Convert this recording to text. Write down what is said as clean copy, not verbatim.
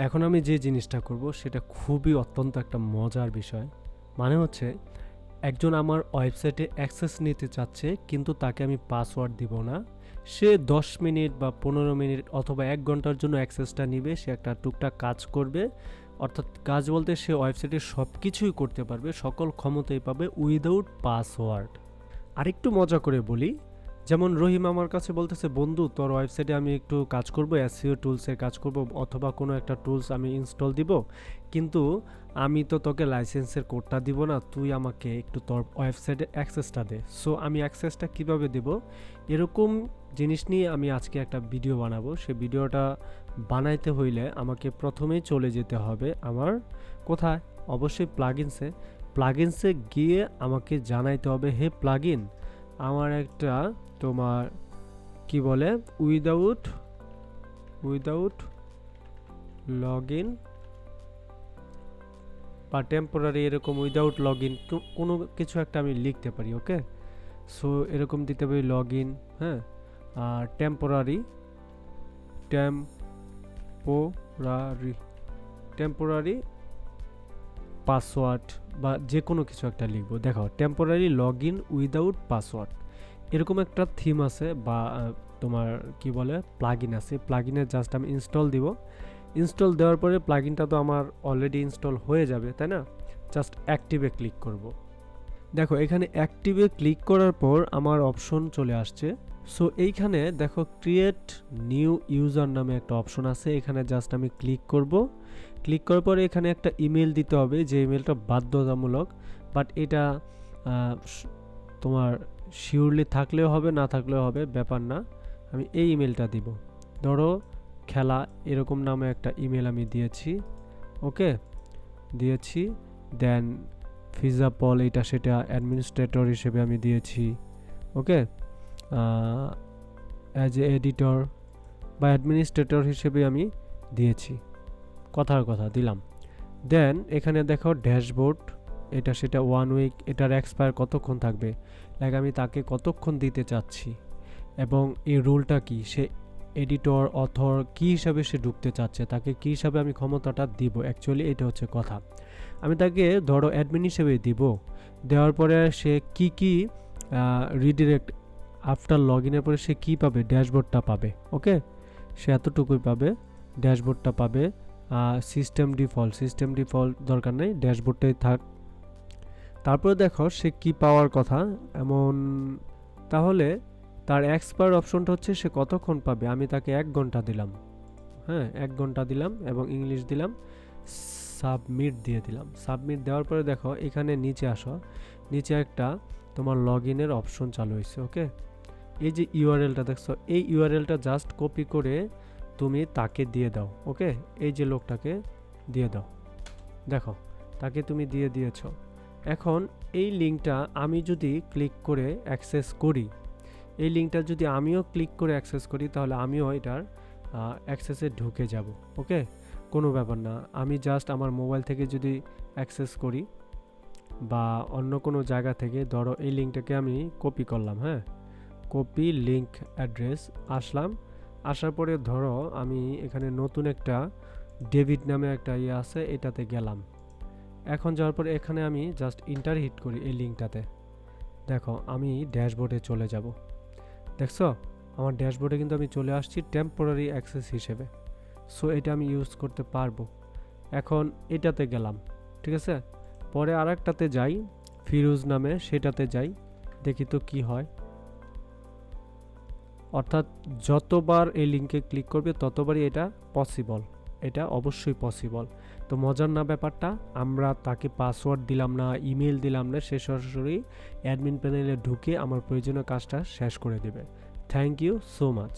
এখন আমি যে জিনিসটা করব সেটা খুবই অত্যন্ত একটা মজার বিষয়। মানে হচ্ছে একজন আমার ওয়েবসাইটে অ্যাক্সেস নিতে চাচ্ছে, কিন্তু তাকে আমি পাসওয়ার্ড দিব না। সে 10 মিনিট বা 15 মিনিট অথবা 1 ঘন্টার জন্য অ্যাক্সেসটা নিবে, সে একটা টুকটাক কাজ করবে। অর্থাৎ কাজ বলতে সে ওয়েবসাইটে সব কিছুই করতে পারবে, সকল ক্ষমতাই পাবে উইদাউট পাসওয়ার্ড। আরেকটু মজা করে বলি, যেমন রহিম আমার কাছে বলতেছে, বন্ধু তোর ওয়েবসাইটে আমি একটু কাজ করব, এসইও টুলসের কাজ করব অথবা কোনো একটা টুলস আমি ইনস্টল দিব, কিন্তু আমি তো তোকে লাইসেন্সের কোডটা দিব না, তুই আমাকে একটু তোর ওয়েবসাইটে অ্যাক্সেসটা দে। সো আমি অ্যাক্সেসটা কিভাবে দেব, এরকম জিনিস নিয়ে আমি আজকে একটা ভিডিও বানাবো। সেই ভিডিওটা বানাইতে হইলে আমাকে প্রথমেই চলে যেতে হবে আমার কোথায়, অবশ্যই প্লাগইনসে গিয়ে আমাকে জানাইতে হবে, হে প্লাগইন আমার একটা তোমার কি বলে উইদাউট লগইন বা টেম্পোরারি, এরকম উইদাউট লগইন কোনো কিছু একটা আমি লিখতে পারি। ওকে, সো এরকম দিতে পারি লগইন, হ্যাঁ, আর টেম্পোরারি পাসওয়ার্ড বা যে কোনো কিছু একটা লিখবো। দেখো, টেম্পোরারি লগইন উইদাউট পাসওয়ার্ড, এরকম একটা থিম আছে বা তোমার কি বলে প্লাগইন আছে। প্লাগইনে জাস্ট আমি ইনস্টল দিব। ইনস্টল দেওয়ার পরে প্লাগইনটা তো আমার অলরেডি ইনস্টল হয়ে যাবে, তাই না? জাস্ট অ্যাক্টিভে ক্লিক করব। দেখো, এখানে অ্যাক্টিভে ক্লিক করার পর আমার অপশন চলে আসছে। সো এইখানে দেখো ক্রিয়েট নিউ ইউজার নামে একটা অপশন আছে, এখানে জাস্ট আমি ক্লিক করব। ক্লিক করার পরে এখানে একটা ইমেল দিতে হবে, যে ইমেলটা বাধ্যতামূলক, বাট এটা তোমার শিওরলি থাকলেও হবে, না থাকলেও হবে, ব্যাপার না। আমি এই ইমেলটা দিব, ধরো খেলা এরকম নামে একটা ইমেল আমি দিয়েছি। ওকে, দিয়েছি। দেন ফিজাপল, এটা সেটা অ্যাডমিনিস্ট্রেটর হিসেবে আমি দিয়েছি। ওকে, অ্যাজ এ এডিটর বা অ্যাডমিনিস্ট্রেটর হিসেবে আমি দিয়েছি, কথার কথা দিলাম। দেন এখানে দেখো ড্যাশবোর্ড, এটা সেটা 1 উইক, এটার এক্সপায়ার কতক্ষণ থাকবে, লাইক আমি তাকে কতক্ষণ দিতে চাচ্ছি, এবং এই রুলটা কি, সে এডিটর অথর কী হিসাবে সে ঢুকতে চাচ্ছে, তাকে কী হিসাবে আমি ক্ষমতাটা দিব, অ্যাকচুয়ালি এটা হচ্ছে কথা। আমি তাকে ধরো অ্যাডমিন হিসেবে দিব, দেওয়ার পরে সে কি রিডিরেক্ট আফটার লগ ইনের পরে সে কী পাবে, ড্যাশবোর্ডটা পাবে। ওকে, সে এতটুকুই পাবে, ড্যাশবোর্ডটা পাবে। সিস্টেম ডিফল্ট দরকার নেই, ড্যাশবোর্ডটাই থাক। তারপরে দেখো সে কি পাওয়ার কথা এমন, তাহলে তার এক্সপায়ার অপশনটা হচ্ছে সে কতক্ষণ পাবে। আমি তাকে 1 ঘন্টা দিলাম, হ্যাঁ 1 ঘন্টা দিলাম, এবং ইংলিশ দিলাম, সাবমিট দিয়ে দিলাম। সাবমিট দেওয়ার পরে দেখো এখানে নিচে আসো, নিচে একটা তোমার লগ ইনের অপশন চালু হয়েছে। ওকে, এই যে ইউআরএলটা দেখছো, এই ইউআরএলটা জাস্ট কপি করে তুমি তাকে দিয়ে দাও। ওকে, এই যে লোকটাকে দিয়ে দাও, দেখো তাকে তুমি দিয়ে দিয়েছো। এখন এই লিঙ্কটা আমি যদি ক্লিক করে অ্যাক্সেস করি, এই লিঙ্কটা যদি আমিও ক্লিক করে অ্যাক্সেস করি, তাহলে আমিও এটার অ্যাক্সেসে ঢুকে যাব। ওকে, কোনো ব্যাপার না। আমি জাস্ট আমার মোবাইল থেকে যদি অ্যাক্সেস করি বা অন্য কোনো জায়গা থেকে, ধরো এই লিঙ্কটাকে আমি কপি করলাম, হ্যাঁ, কপি লিঙ্ক অ্যাড্রেস, আসলাম, আসার পরে ধরো আমি এখানে নতুন একটা ডেভিড নামে একটা ইয়ে আছে, এটাতে গেলাম। এখন যাওয়ার পরে এখানে আমি জাস্ট ইন্টার হিট করি এই লিঙ্কটাতে, দেখো আমি ড্যাশবোর্ডে চলে যাব। দেখছো আমার ড্যাশবোর্ডে কিন্তু আমি চলে আসছি টেম্পোরারি অ্যাক্সেস হিসেবে। সো এটা আমি ইউজ করতে পারবো। এখন এটাতে গেলাম, ঠিক আছে, পরে আরেকটাতে যাই, ফিরোজ নামে, সেটাতে যাই, দেখি তো কি হয়। অর্থাৎ যতবার এই লিঙ্কে ক্লিক করবে ততবারই এটা পসিবল, এটা অবশ্যই পসিবল। তো মজার না ব্যাপারটা, আমরা তাকে পাসওয়ার্ড দিলাম না, ইমেল দিলাম না, সে সরাসরি অ্যাডমিন প্যানেলে ঢুকে আমার প্রয়োজনীয় কাজটা শেষ করে দেবে। Thank you so much.